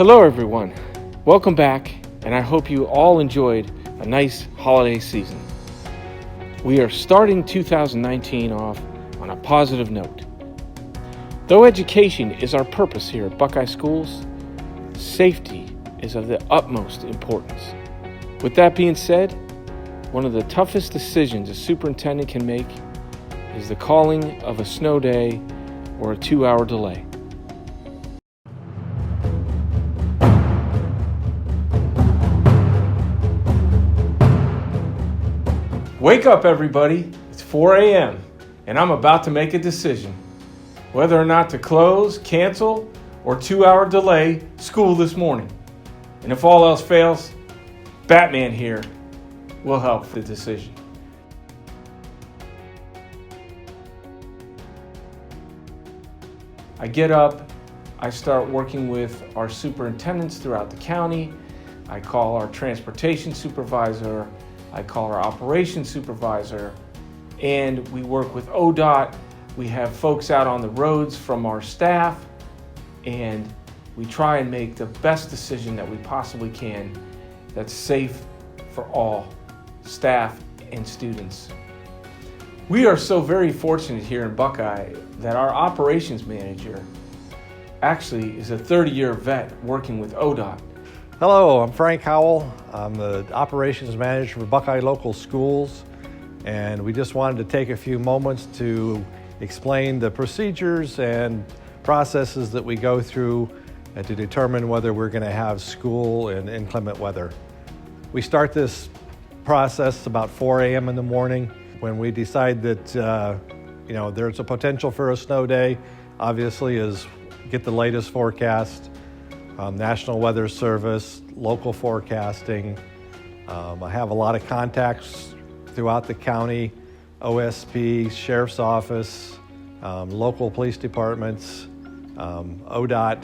Hello everyone, welcome back, and I hope you all enjoyed a nice holiday season. We are starting 2019 off on a positive note. Though education is our purpose here at Buckeye Schools, safety is of the utmost importance. With that being said, one of the toughest decisions a superintendent can make is the calling of a snow day or a 2-hour delay. Wake up everybody, it's 4 a.m. and I'm about to make a decision. Whether or not to close, cancel, or 2-hour delay school this morning. And if all else fails, Batman here will help the decision. I get up, I start working with our superintendents throughout the county. I call our transportation supervisor, I call our operations supervisor, and we work with ODOT. We have folks out on the roads from our staff, and we try and make the best decision that we possibly can that's safe for all staff and students. We are so very fortunate here in Buckeye that our operations manager actually is a 30-year vet working with ODOT. Hello, I'm Frank Howell. I'm the operations manager for Buckeye Local Schools, and we just wanted to take a few moments to explain the procedures and processes that we go through to determine whether we're going to have school in inclement weather. We start this process about 4 a.m. in the morning when we decide that there's a potential for a snow day. Obviously, is get the latest forecast. National Weather Service, local forecasting. I have a lot of contacts throughout the county, OSP, Sheriff's Office, local police departments, ODOT.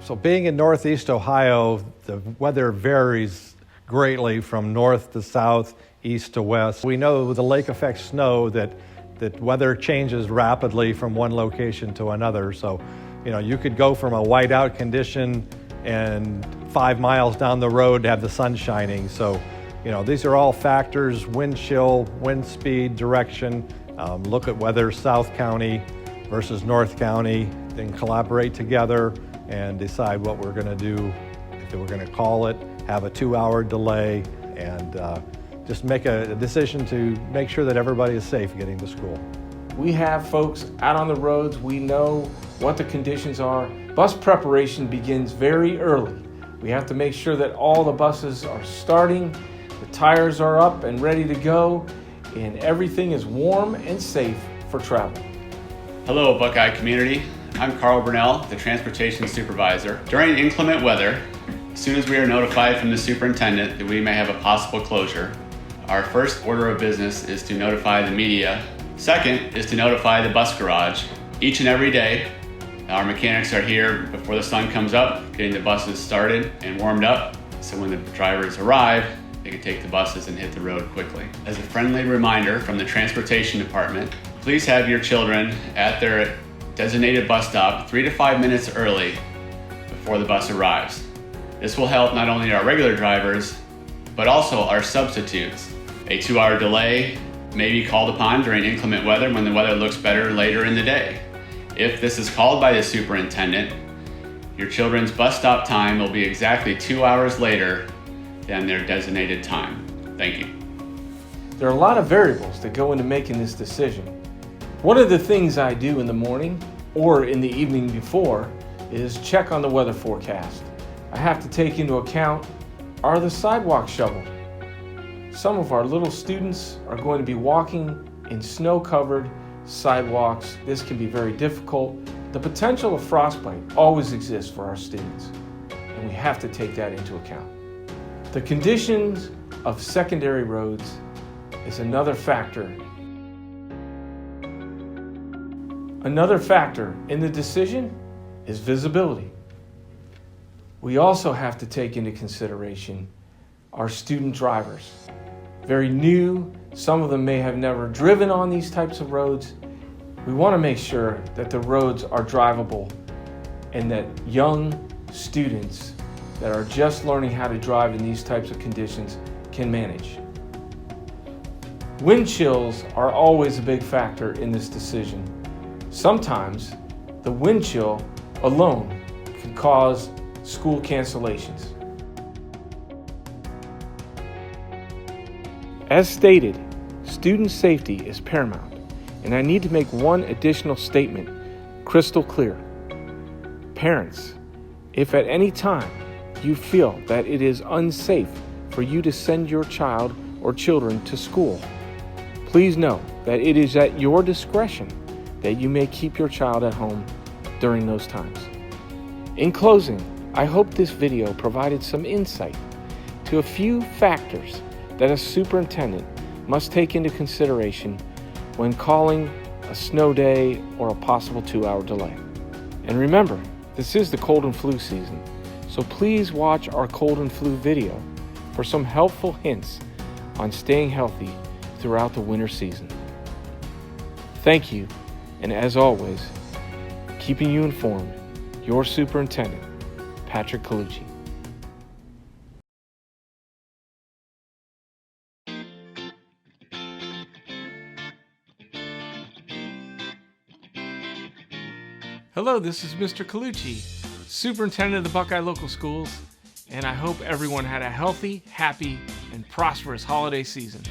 So being in Northeast Ohio, the weather varies greatly from north to south, east to west. We know with the lake effect snow that weather changes rapidly from one location to another. So you could go from a whiteout condition and 5 miles down the road have the sun shining. So, these are all factors: wind chill, wind speed, direction. Look at weather South County versus North County, then collaborate together and decide what we're going to do. If we're going to call it, have a 2-hour delay, and just make a decision to make sure that everybody is safe getting to school. We have folks out on the roads. We know what the conditions are. Bus preparation begins very early. We have to make sure that all the buses are starting, the tires are up and ready to go, and everything is warm and safe for travel. Hello, Buckeye community. I'm Carl Burnell, the transportation supervisor. During inclement weather, as soon as we are notified from the superintendent that we may have a possible closure, our first order of business is to notify the media. Second is to notify the bus garage. Each and every day, our mechanics are here before the sun comes up, getting the buses started and warmed up, so when the drivers arrive, they can take the buses and hit the road quickly. As a friendly reminder from the transportation department, please have your children at their designated bus stop 3 to 5 minutes early before the bus arrives. This will help not only our regular drivers, but also our substitutes. A 2-hour delay may be called upon during inclement weather when the weather looks better later in the day. If this is called by the superintendent, your children's bus stop time will be exactly 2 hours later than their designated time. Thank you. There are a lot of variables that go into making this decision. One of the things I do in the morning or in the evening before is check on the weather forecast. I have to take into account, are the sidewalks shoveled? Some of our little students are going to be walking in snow-covered sidewalks. This can be very difficult. The potential of frostbite always exists for our students, and we have to take that into account. The conditions of secondary roads is another factor. Another factor in the decision is visibility. We also have to take into consideration our student drivers. Very new, some of them may have never driven on these types of roads. We want to make sure that the roads are drivable and that young students that are just learning how to drive in these types of conditions can manage. Wind chills are always a big factor in this decision. Sometimes the wind chill alone could cause school cancellations. As stated, student safety is paramount, and I need to make one additional statement crystal clear. Parents, if at any time you feel that it is unsafe for you to send your child or children to school, please know that it is at your discretion that you may keep your child at home during those times. In closing, I hope this video provided some insight to a few factors that a superintendent must take into consideration when calling a snow day or a possible 2-hour delay. And remember, this is the cold and flu season, so please watch our cold and flu video for some helpful hints on staying healthy throughout the winter season. Thank you, and as always, keeping you informed, your Superintendent, Patrick COLUCCI. Hello, this is Mr. COLUCCI, Superintendent of the Buckeye Local Schools, and I hope everyone had a healthy, happy, and prosperous holiday season.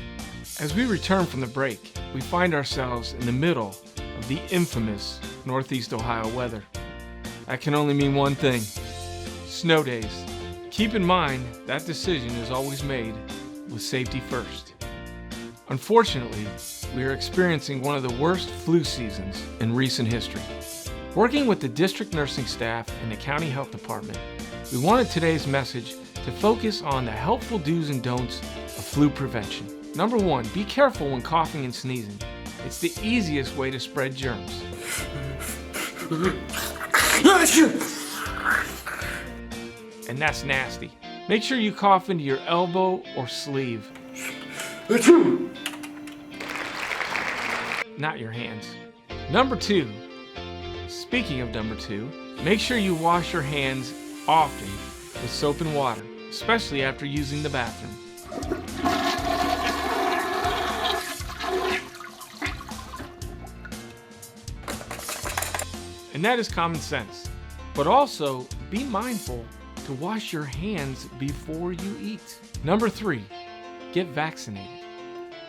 As we return from the break, we find ourselves in the middle of the infamous Northeast Ohio weather. That can only mean one thing: snow days. Keep in mind that decision is always made with safety first. Unfortunately, we are experiencing one of the worst flu seasons in recent history. Working with the district nursing staff and the county health department, we wanted today's message to focus on the helpful do's and don'ts of flu prevention. Number 1, be careful when coughing and sneezing. It's the easiest way to spread germs. And that's nasty. Make sure you cough into your elbow or sleeve. Not your hands. Number 2, speaking of number 2, make sure you wash your hands often with soap and water, especially after using the bathroom. And that is common sense. But also, be mindful to wash your hands before you eat. Number 3, get vaccinated.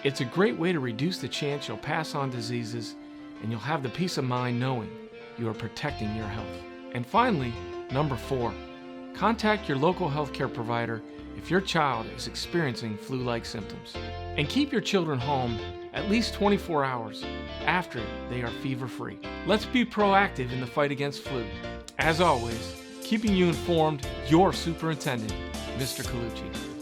It's a great way to reduce the chance you'll pass on diseases, and you'll have the peace of mind knowing you are protecting your health. And finally, number 4, contact your local healthcare provider if your child is experiencing flu-like symptoms. And keep your children home at least 24 hours after they are fever-free. Let's be proactive in the fight against flu. As always, keeping you informed, your Superintendent, Mr. COLUCCI.